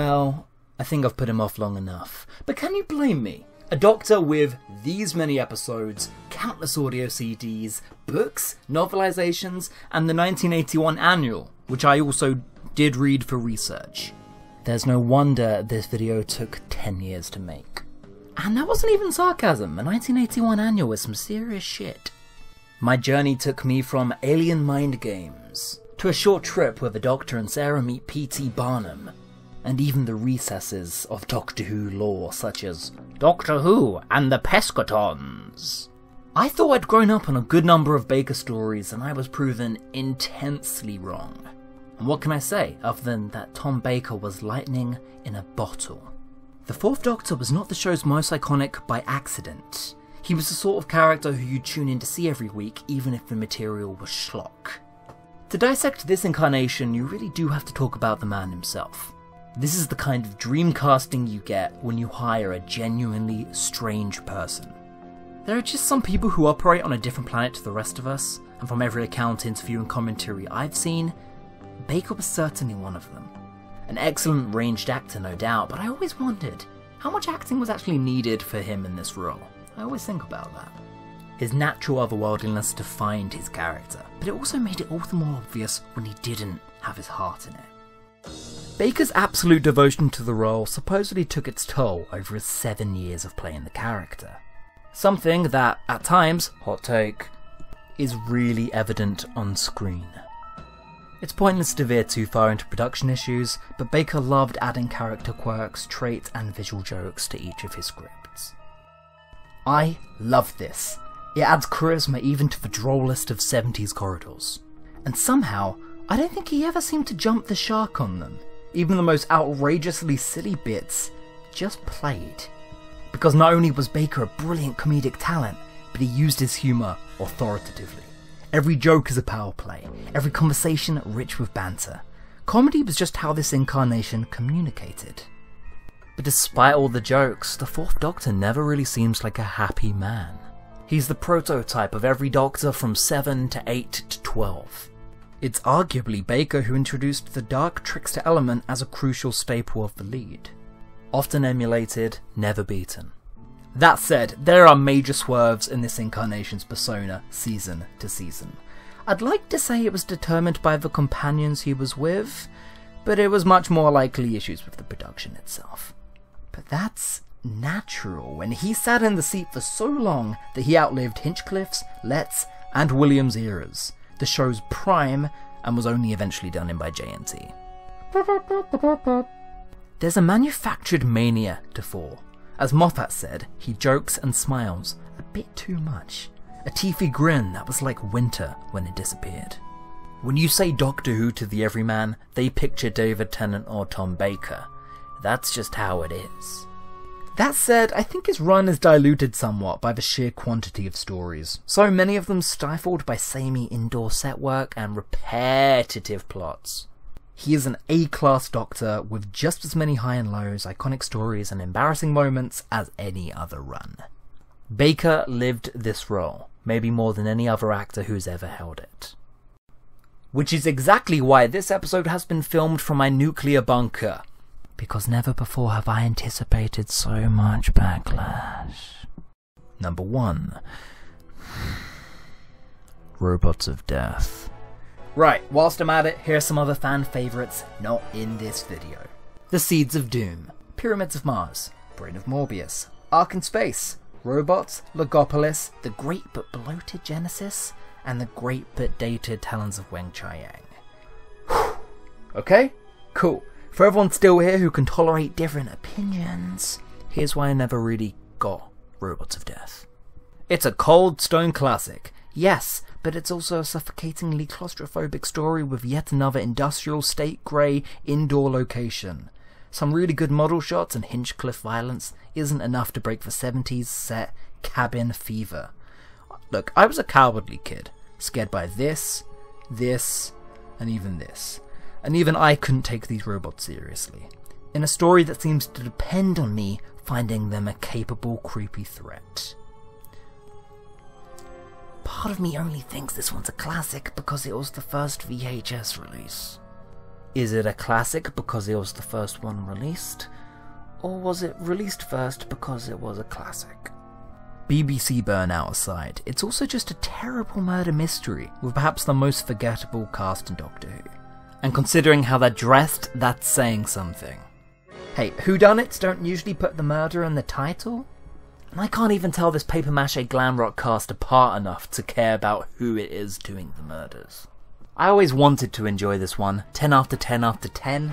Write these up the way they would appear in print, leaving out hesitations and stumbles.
Well, I think I've put him off long enough. But can you blame me? A Doctor with these many episodes, countless audio CDs, books, novelizations, and the 1981 annual, which I also did read for research. There's no wonder this video took 10 years to make. And that wasn't even sarcasm, a 1981 annual was some serious shit. My journey took me from alien mind games, to a short trip where the Doctor and Sarah meet P.T. Barnum, and even the recesses of Doctor Who lore such as Doctor Who and the Pescatons. I thought I'd grown up on a good number of Baker stories and I was proven intensely wrong. And what can I say other than that Tom Baker was lightning in a bottle? The Fourth Doctor was not the show's most iconic by accident. He was the sort of character who you'd tune in to see every week even if the material was schlock. To dissect this incarnation, you really do have to talk about the man himself. This is the kind of dream casting you get when you hire a genuinely strange person. There are just some people who operate on a different planet to the rest of us, and from every account, interview and commentary I've seen, Baker was certainly one of them. An excellent ranged actor, no doubt, but I always wondered how much acting was actually needed for him in this role. I always think about that. His natural otherworldliness defined his character, but it also made it all the more obvious when he didn't have his heart in it. Baker's absolute devotion to the role supposedly took its toll over his 7 years of playing the character. Something that, at times, hot take, is really evident on screen. It's pointless to veer too far into production issues, but Baker loved adding character quirks, traits, and visual jokes to each of his scripts. I love this. It adds charisma even to the drollest of 70s corridors. And somehow, I don't think he ever seemed to jump the shark on them. Even the most outrageously silly bits just played. Because not only was Baker a brilliant comedic talent, but he used his humour authoritatively. Every joke is a power play, every conversation rich with banter. Comedy was just how this incarnation communicated. But despite all the jokes, the Fourth Doctor never really seems like a happy man. He's the prototype of every Doctor from 7 to 8 to 12. It's arguably Baker who introduced the dark trickster element as a crucial staple of the lead. Often emulated, never beaten. That said, there are major swerves in this incarnation's persona, season to season. I'd like to say it was determined by the companions he was with, but it was much more likely issues with the production itself. But that's natural when he sat in the seat for so long that he outlived Hinchcliffe's, Letts, and Williams' eras, the show's prime, and was only eventually done in by JNT. There's a manufactured mania to 4. As Moffat said, he jokes and smiles a bit too much. A teethy grin that was like winter when it disappeared. When you say Doctor Who to the everyman, they picture David Tennant or Tom Baker. That's just how it is. That said, I think his run is diluted somewhat by the sheer quantity of stories, so many of them stifled by samey indoor set work and repetitive plots. He is an A-class Doctor with just as many high and lows, iconic stories and embarrassing moments as any other run. Baker lived this role, maybe more than any other actor who's ever held it. Which is exactly why this episode has been filmed from my nuclear bunker. Because never before have I anticipated so much backlash. Number 1. Robots of Death. Right, whilst I'm at it, here's some other fan favourites not in this video. The Seeds of Doom, Pyramids of Mars, Brain of Morbius, Ark in Space, Robots, Logopolis, The Great But Bloated Genesis, and The Great But Dated Talons of Weng Chiang. Okay? Cool. For everyone still here who can tolerate different opinions, here's why I never really got Robots of Death. It's a cold stone classic, yes, but it's also a suffocatingly claustrophobic story with yet another industrial state grey indoor location. Some really good model shots and Hinchcliffe violence isn't enough to break the 70s set cabin fever. Look, I was a cowardly kid, scared by this, and even this. And even I couldn't take these robots seriously. In a story that seems to depend on me finding them a capable, creepy threat. Part of me only thinks this one's a classic because it was the first VHS release. Is it a classic because it was the first one released? Or was it released first because it was a classic? BBC burnout aside, it's also just a terrible murder mystery with perhaps the most forgettable cast in Doctor Who. And considering how they're dressed, that's saying something. Hey, whodunits don't usually put the murder in the title? And I can't even tell this papier-mâché glam rock cast apart enough to care about who it is doing the murders. I always wanted to enjoy this one, 10 after 10 after 10.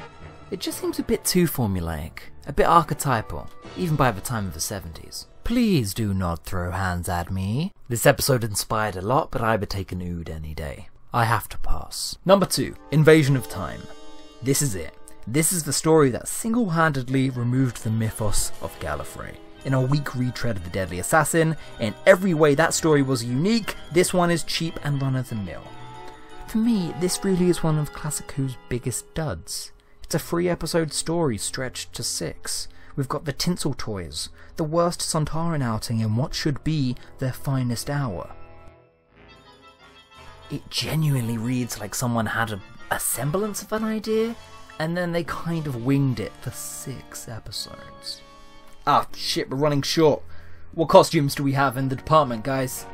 It just seems a bit too formulaic, a bit archetypal, even by the time of the 70s. Please do not throw hands at me. This episode inspired a lot, but I would take an ood any day. I have to pass. Number 2, Invasion of Time. This is it. This is the story that single-handedly removed the mythos of Gallifrey. In a weak retread of The Deadly Assassin, in every way that story was unique, this one is cheap and run-of-the-mill. For me, this really is one of Classic Who's biggest duds. It's a 3-episode story stretched to 6. We've got the tinsel toys, the worst Sontaran outing in what should be their finest hour. It genuinely reads like someone had a semblance of an idea, and then they kind of winged it for 6 episodes. Ah, shit, we're running short. What costumes do we have in the department, guys?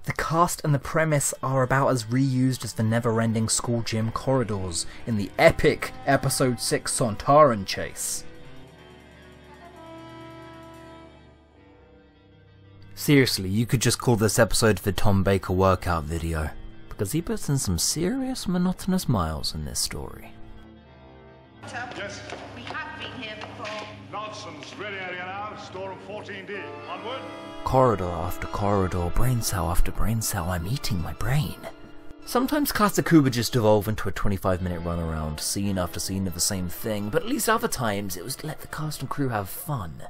The cast and the premise are about as reused as the never-ending school gym corridors in the epic Episode 6 Sontaran chase. Seriously, you could just call this episode the Tom Baker workout video, because he puts in some serious monotonous miles in this story. Yes. We have been here before. Nonsense. Ready area now. Storeroom 14D. Onward. Corridor after corridor, brain cell after brain cell, I'm eating my brain. Sometimes Classic Who would just devolve into a 25-minute run around, scene after scene of the same thing, but at least other times it was to let the cast and crew have fun.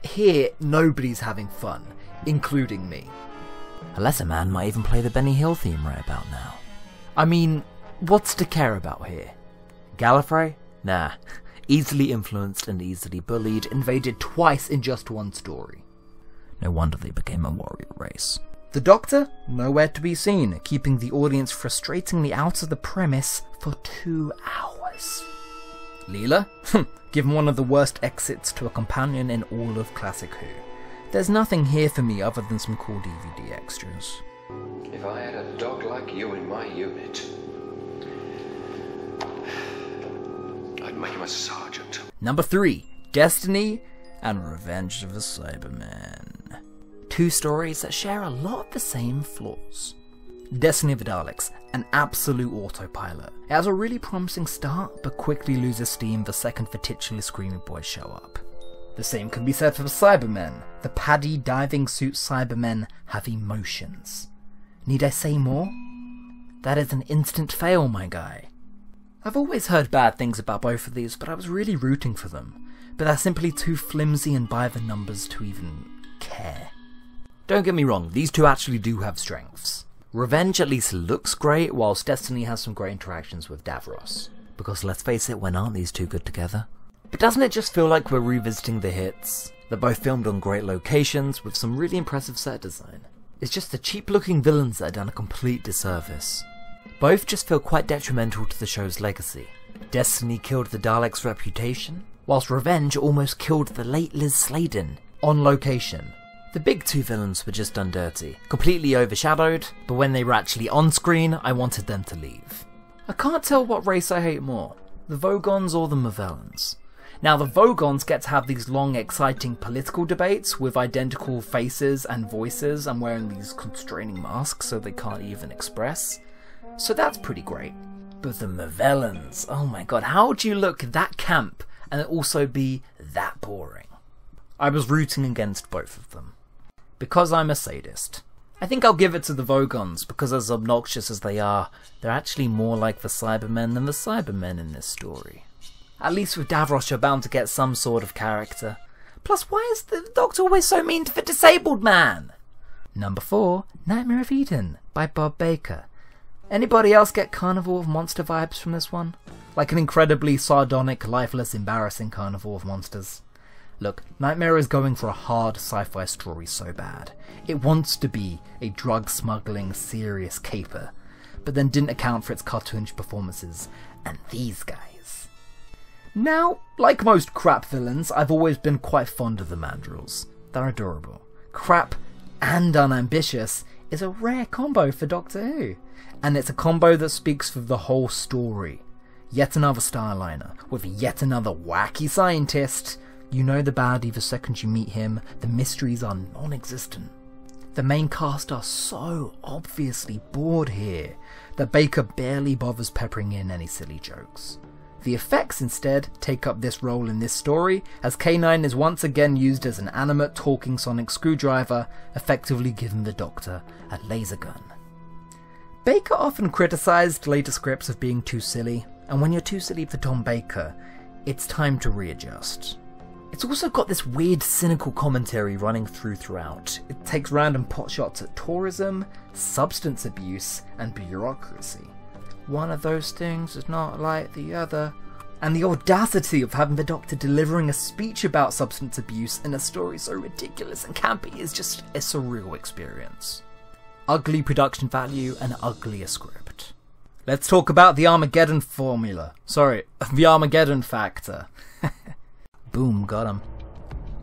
Here, nobody's having fun, including me. A lesser man might even play the Benny Hill theme right about now. I mean, what's to care about here? Gallifrey? Nah. Easily influenced and easily bullied, invaded twice in just one story. No wonder they became a warrior race. The Doctor? Nowhere to be seen, keeping the audience frustratingly out of the premise for 2 hours. Leela? Given one of the worst exits to a companion in all of Classic Who. There's nothing here for me other than some cool DVD extras. If I had a dog like you in my unit, I'd make him a sergeant. Number 3, Destiny and Revenge of the Cybermen. 2 stories that share a lot of the same flaws. Destiny of the Daleks, an absolute autopilot. It has a really promising start, but quickly loses steam the second the titular Screaming Boys show up. The same can be said for the Cybermen. The paddy diving suit Cybermen have emotions. Need I say more? That is an instant fail, my guy. I've always heard bad things about both of these, but I was really rooting for them. But they're simply too flimsy and by the numbers to even care. Don't get me wrong, these two actually do have strengths. Revenge at least looks great, whilst Destiny has some great interactions with Davros. Because let's face it, when aren't these two good together? But doesn't it just feel like we're revisiting the hits? They're both filmed on great locations, with some really impressive set design. It's just the cheap looking villains that are done a complete disservice. Both just feel quite detrimental to the show's legacy. Destiny killed the Daleks' reputation, whilst Revenge almost killed the late Liz Sladen, on location. The big 2 villains were just done dirty, completely overshadowed, but when they were actually on screen, I wanted them to leave. I can't tell what race I hate more, the Vogons or the Movellans. Now the Vogons get to have these long, exciting political debates with identical faces and voices and wearing these constraining masks so they can't even express. So that's pretty great. But the Movellans, oh my god, how do you look that camp and also be that boring? I was rooting against both of them. Because I'm a sadist. I think I'll give it to the Vogons, because as obnoxious as they are, they're actually more like the Cybermen than the Cybermen in this story. At least with Davros you're bound to get some sort of character. Plus, why is the Doctor always so mean to the disabled man? Number 4, Nightmare of Eden by Bob Baker. Anybody else get Carnival of Monster vibes from this one? Like an incredibly sardonic, lifeless, embarrassing carnival of monsters. Look, Nightmare is going for a hard sci-fi story so bad. It wants to be a drug-smuggling, serious caper, but then didn't account for its cartoonish performances, and these guys. Now, like most crap villains, I've always been quite fond of the Mandrills. They're adorable. Crap and unambitious is a rare combo for Doctor Who, and it's a combo that speaks for the whole story. Yet another Starliner, with yet another wacky scientist. You know the baddie the second you meet him, the mysteries are non-existent. The main cast are so obviously bored here that Baker barely bothers peppering in any silly jokes. The effects instead take up this role in this story, as K9 is once again used as an animate talking sonic screwdriver, effectively giving the Doctor a laser gun. Baker often criticised later scripts of being too silly, and when you're too silly for Tom Baker, it's time to readjust. It's also got this weird cynical commentary running throughout. It takes random potshots at tourism, substance abuse, and bureaucracy. One of those things is not like the other. And the audacity of having the Doctor delivering a speech about substance abuse in a story so ridiculous and campy is just a surreal experience. Ugly production value and uglier script. Let's talk about the Armageddon formula. Sorry, the Armageddon factor. Boom, got him.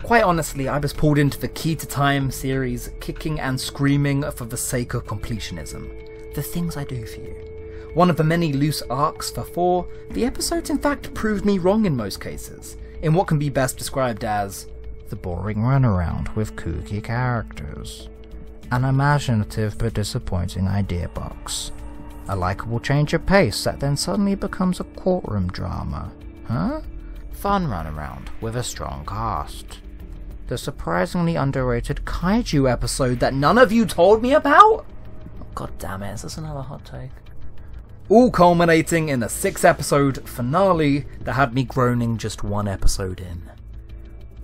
Quite honestly, I was pulled into the Key to Time series, kicking and screaming for the sake of completionism. The things I do for you. One of the many loose arcs for 4, the episodes in fact proved me wrong in most cases, in what can be best described as the boring runaround with kooky characters. An imaginative but disappointing idea box. A likeable change of pace that then suddenly becomes a courtroom drama. Huh? Fun runaround with a strong cast. The surprisingly underrated kaiju episode that none of you told me about? Oh, God damn it, is this another hot take? All culminating in a 6-episode finale that had me groaning just 1 episode in.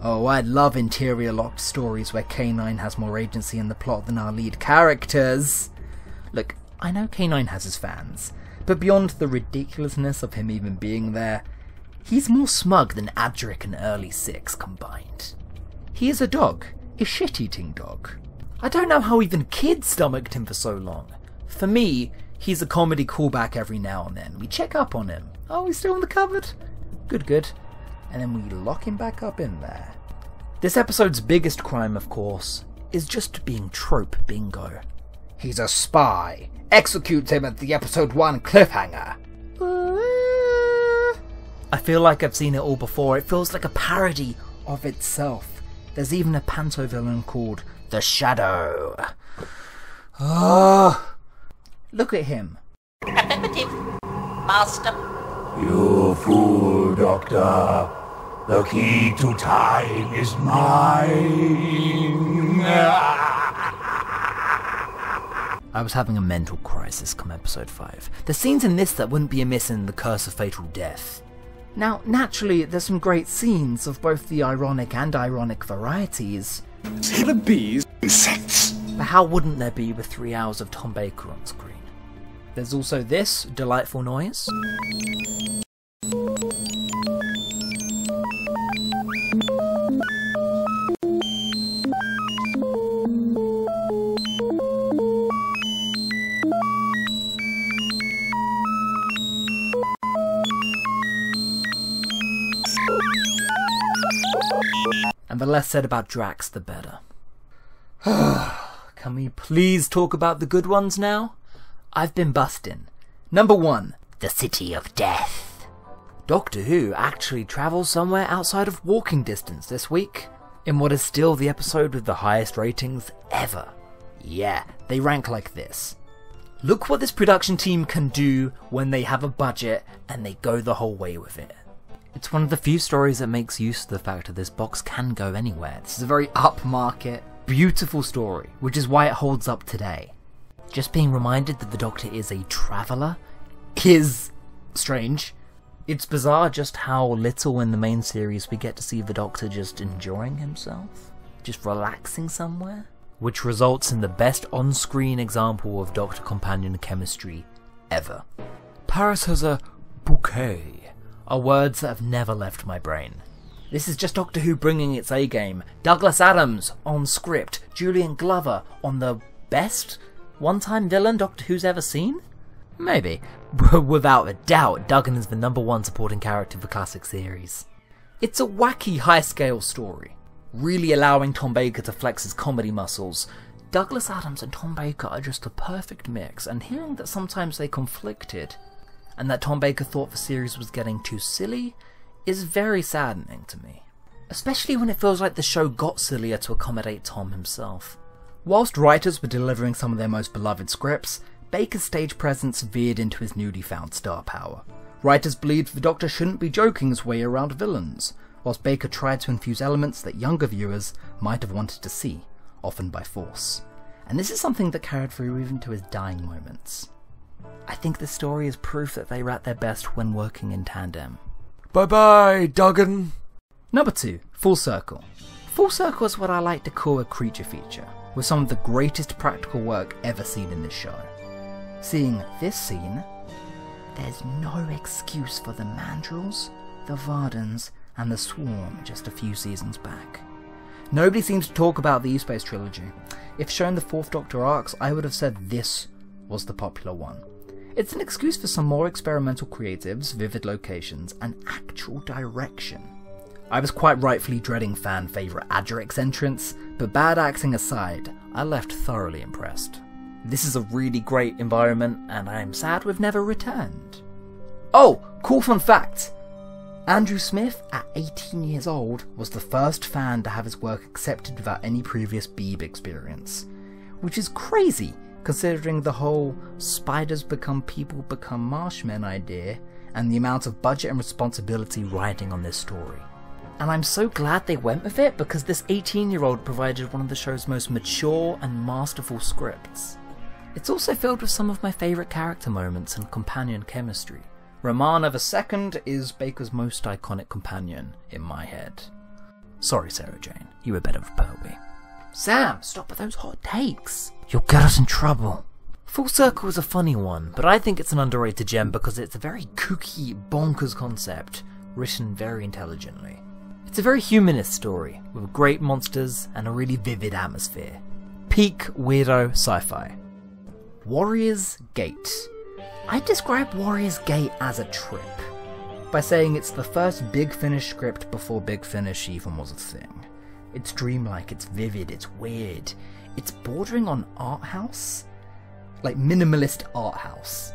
Oh, I love interior locked stories where K9 has more agency in the plot than our lead characters. Look, I know K9 has his fans, but beyond the ridiculousness of him even being there, he's more smug than Adric and Early 6 combined. He is a dog, a shit-eating dog. I don't know how even kids stomached him for so long. For me, he's a comedy callback every now and then. We check up on him. Oh, he's still in the cupboard? Good. And then we lock him back up in there. This episode's biggest crime, of course, is just being trope bingo. He's a spy. Execute him at the episode 1 cliffhanger. I feel like I've seen it all before. It feels like a parody of itself. There's even a panto villain called the Shadow. Look at him. Affirmative, Master. You fool, Doctor. The key to time is mine. I was having a mental crisis come episode 5. There's scenes in this that wouldn't be amiss in The Curse of Fatal Death. Now, naturally, there's some great scenes of both the ironic and ironic varieties. Killer bees, insects. But how wouldn't there be with 3 hours of Tom Baker on screen? There's also this delightful noise. And the less said about Drax, the better. Can we please talk about the good ones now? I've been busting. Number 1, the City of Death. Doctor Who actually travels somewhere outside of walking distance this week, in what is still the episode with the highest ratings ever. Yeah, they rank like this. Look what this production team can do when they have a budget and they go the whole way with it. It's one of the few stories that makes use of the fact that this box can go anywhere. This is a very upmarket, beautiful story, which is why it holds up today. Just being reminded that the Doctor is a traveller is strange. It's bizarre just how little in the main series we get to see the Doctor just enjoying himself, just relaxing somewhere, which results in the best on-screen example of Doctor-companion chemistry ever. Paris has a bouquet, are words that have never left my brain. This is just Doctor Who bringing its A-game. Douglas Adams on script, Julian Glover on the best one-time villain Doctor Who's ever seen? Maybe. Without a doubt, Duggan is the #1 supporting character of the classic series. It's a wacky, high-scale story, really allowing Tom Baker to flex his comedy muscles. Douglas Adams and Tom Baker are just a perfect mix, and hearing that sometimes they conflicted, and that Tom Baker thought the series was getting too silly, is very saddening to me. Especially when it feels like the show got sillier to accommodate Tom himself. Whilst writers were delivering some of their most beloved scripts, Baker's stage presence veered into his newly found star power. Writers believed the Doctor shouldn't be joking his way around villains, whilst Baker tried to infuse elements that younger viewers might have wanted to see, often by force. And this is something that carried through even to his dying moments. I think the story is proof that they were at their best when working in tandem. Bye bye, Duggan. Number 2, Full Circle. Full Circle is what I like to call a creature feature, with some of the greatest practical work ever seen in this show. Seeing this scene, there's no excuse for the Mandrills, the Vardens, and the Swarm just a few seasons back. Nobody seems to talk about the E-Space trilogy. If shown the 4th Doctor arcs, I would have said this was the popular one. It's an excuse for some more experimental creatives, vivid locations, and actual direction. I was quite rightfully dreading fan favourite Adric's entrance, but bad acting aside, I left thoroughly impressed. This is a really great environment, and I am sad we've never returned. Oh, cool fun fact! Andrew Smith, at 18 years old, was the first fan to have his work accepted without any previous Beeb experience. Which is crazy, considering the whole spiders become people become marshmen idea, and the amount of budget and responsibility riding on this story. And I'm so glad they went with it, because this 18-year-old provided one of the show's most mature and masterful scripts. It's also filled with some of my favourite character moments and companion chemistry. Romana II is Baker's most iconic companion, in my head. Sorry, Sarah Jane, you were better with Pearlby. Sam, stop with those hot takes! You'll get us in trouble. Full Circle is a funny one, but I think it's an underrated gem because it's a very kooky, bonkers concept, written very intelligently. It's a very humanist story, with great monsters and a really vivid atmosphere. Peak weirdo sci-fi. Warrior's Gate. I describe Warrior's Gate as a trip, by saying it's the first Big Finish script before Big Finish even was a thing. It's dreamlike, it's vivid, it's weird, it's bordering on art house, like minimalist art house.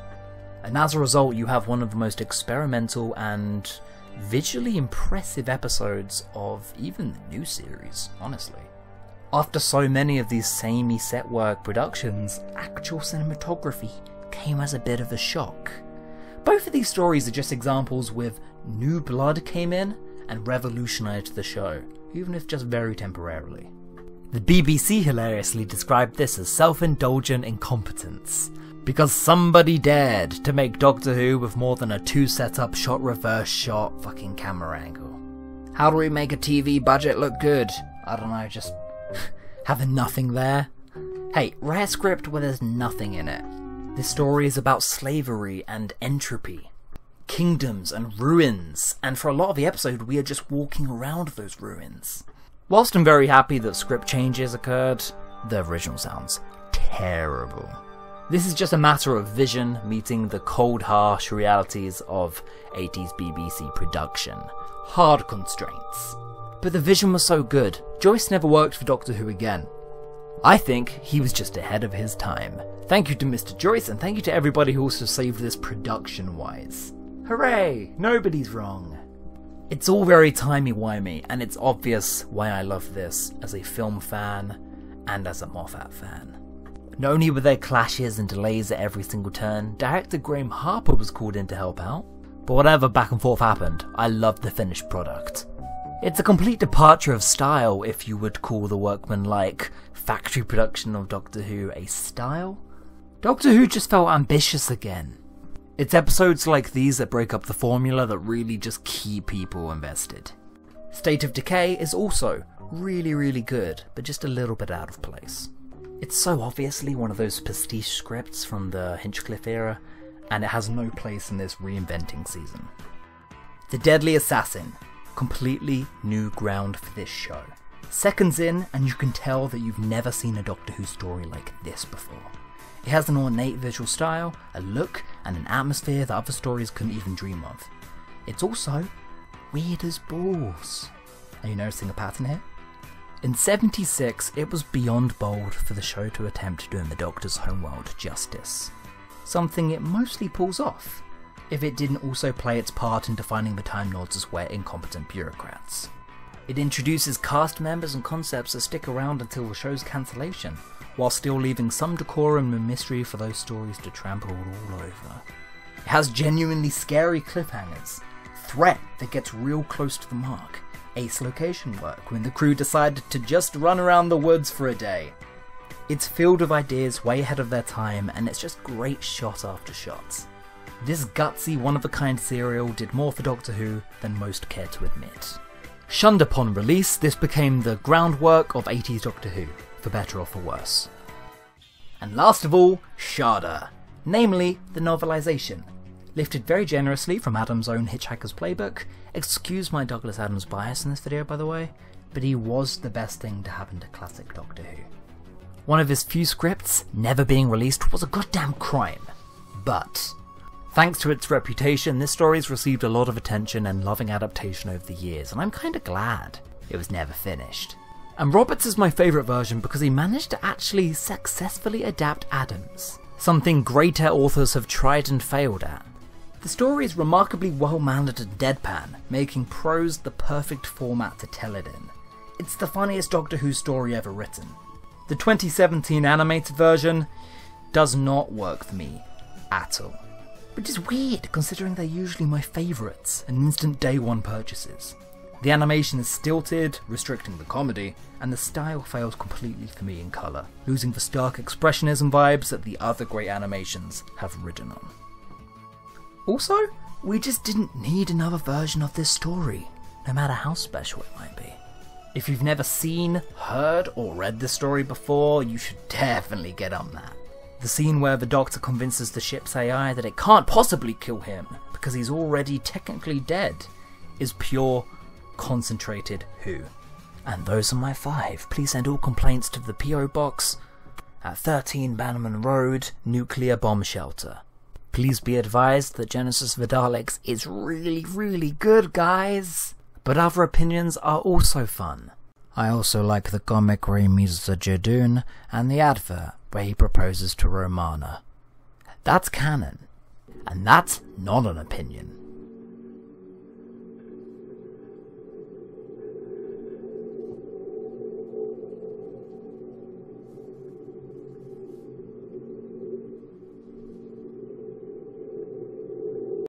And as a result you have one of the most experimental and visually impressive episodes of even the new series, honestly. After so many of these samey set work productions, actual cinematography came as a bit of a shock. Both of these stories are just examples with new blood came in and revolutionised the show, even if just very temporarily. The BBC hilariously described this as self-indulgent incompetence, because somebody dared to make Doctor Who with more than a 2 setup shot reverse shot fucking camera angle. How do we make a TV budget look good? I don't know, just having nothing there? Hey, rare script where there's nothing in it. This story is about slavery and entropy, kingdoms and ruins, and for a lot of the episode we are just walking around those ruins. Whilst I'm very happy that script changes occurred, the original sounds terrible. This is just a matter of vision meeting the cold, harsh realities of 80s BBC production. Hard constraints. But the vision was so good, Joyce never worked for Doctor Who again. I think he was just ahead of his time. Thank you to Mr. Joyce, and thank you to everybody who also saved this production-wise. Hooray! Nobody's wrong. It's all very timey-wimey, and it's obvious why I love this as a film fan and as a Moffat fan. Not only were there clashes and delays at every single turn, director Graham Harper was called in to help out, but whatever back and forth happened, I loved the finished product. It's a complete departure of style if you would call the workmanlike factory production of Doctor Who a style. Doctor Who just felt ambitious again. It's episodes like these that break up the formula that really just keep people invested. State of Decay is also really good, but just a little bit out of place. It's so obviously one of those pastiche scripts from the Hinchcliffe era, and it has no place in this reinventing season. The Deadly Assassin. Completely new ground for this show. Seconds in, and you can tell that you've never seen a Doctor Who story like this before. It has an ornate visual style, a look, and an atmosphere that other stories couldn't even dream of. It's also weird as balls. Are you noticing a pattern here? In '76, it was beyond bold for the show to attempt doing the Doctor's homeworld justice. Something it mostly pulls off, if it didn't also play its part in defining the Time Lords as wet, incompetent bureaucrats. It introduces cast members and concepts that stick around until the show's cancellation, while still leaving some decorum and mystery for those stories to trample all over. It has genuinely scary cliffhangers, threat that gets real close to the mark, ace location work when the crew decided to just run around the woods for a day. It's filled with ideas way ahead of their time, and it's just great shot after shot. This gutsy, one-of-a-kind serial did more for Doctor Who than most care to admit. Shunned upon release, this became the groundwork of 80s Doctor Who, for better or for worse. And last of all, Sharda, namely the novelisation. Lifted very generously from Adams' own Hitchhiker's Playbook. Excuse my Douglas Adams bias in this video, by the way, but he was the best thing to happen to classic Doctor Who. One of his few scripts never being released was a goddamn crime, but thanks to its reputation, this story's received a lot of attention and loving adaptation over the years, and I'm kinda glad it was never finished. And Roberts is my favourite version because he managed to actually successfully adapt Adams, something greater authors have tried and failed at. The story is remarkably well-mannered and deadpan, making prose the perfect format to tell it in. It's the funniest Doctor Who story ever written. The 2017 animated version does not work for me at all. Which is weird, considering they're usually my favourites and instant day one purchases. The animation is stilted, restricting the comedy, and the style fails completely for me in colour, losing the stark expressionism vibes that the other great animations have ridden on. Also, we just didn't need another version of this story, no matter how special it might be. If you've never seen, heard, or read this story before, you should definitely get on that. The scene where the Doctor convinces the ship's AI that it can't possibly kill him because he's already technically dead is pure, concentrated Who. And those are my 5. Please send all complaints to the PO Box at 13 Bannerman Road, Nuclear Bomb Shelter. Please be advised that Genesis of the Daleks is really good, guys! But other opinions are also fun. I also like the comic where he meets the Jadoon, and the advert where he proposes to Romana. That's canon, and that's not an opinion.